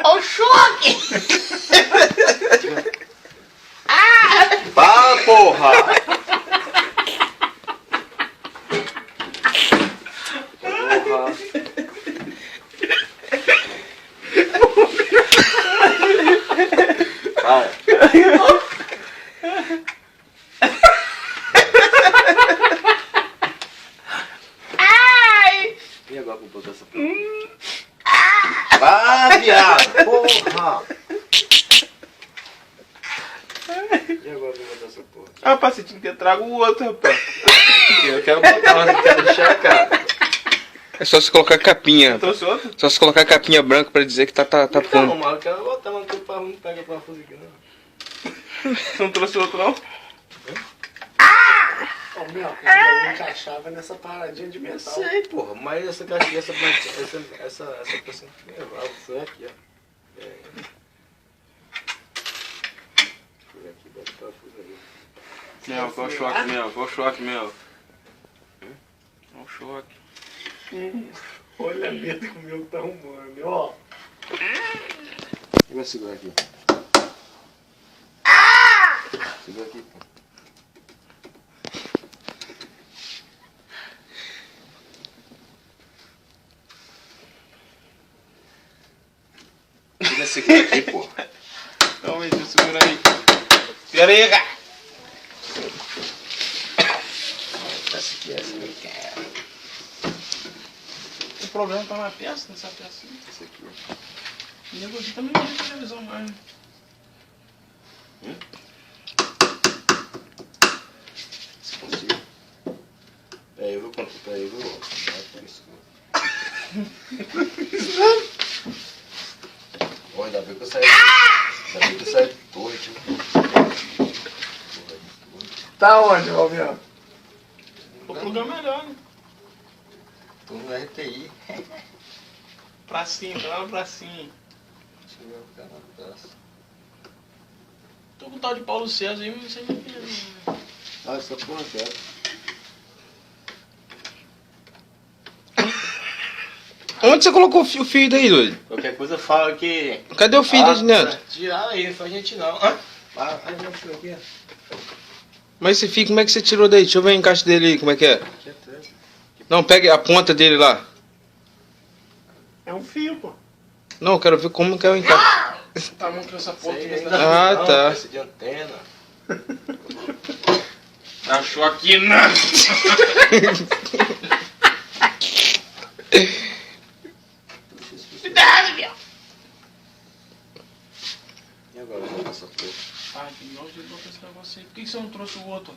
Olha o choque! Para, porra! Porra! Para! Ai! E agora com botar essa porra? Para, viado! Porra! E agora com botar essa porra? Rapaz, você tinha que ter trago o outro, rapaz. Eu quero botar, mas não quero deixar, cara. É só você colocar capinha. Você trouxe outro? Só você colocar capinha branca pra dizer que tá Então, fundo. mano, eu quero botar, mas não pega parafuso aqui, não. Você não trouxe outro, não? Ô, meu, que você encaixava nessa paradinha de Eu metal. sei, porra, mas essa caixinha, essa peça que levava, foi aqui, ó. Foi aqui, bota o parafuso ali. Meu, qual o choque, meu? Qual o choque, meu? Qual o choque? Olha a medo que o meu tá arrumando, ó. E vai segurar aqui. Segura aqui, pô. Segura aqui, pô. Não, gente, segura aí. Segura aí, cara. Essa aqui, essa aqui. O problema tá na peça, nessa peça. Essa aqui, ó. O nego aqui também não tem televisão mais. Se possível. Peraí, eu vou contar. Peraí, eu vou. Porra, ainda bem que eu saí. Ainda bem que eu saí torre, tio. Tá onde, Romeu? O programa é melhor, né? Tô no RTI. Pra cima, tá lá pra cima. Deixa eu ver o cara no braço. Tô com o tal de Paulo César aí, mas não sei nem quem é. Ah, essa porra quero. Onde você colocou o fio daí, doido? Qualquer coisa fala que. Cadê o fio de dentro? Tirar aí, não faz gente não. Ah, não, tira aqui. Mas esse fio, como é que você tirou daí? Deixa eu ver o encaixe dele aí, como é que é? Aqui atrás. Não, pega a ponta dele lá. É um fio, pô. Não, eu quero ver como que é o encaixe. Tá bom que essa porra Sei, aqui ainda Ah, não, tá. peça de antena. achou aqui, não. Cuidado, meu. E agora, eu vou passar porra. Ai, que nojo de botar esse negócio aí. Por que você não trouxe o outro?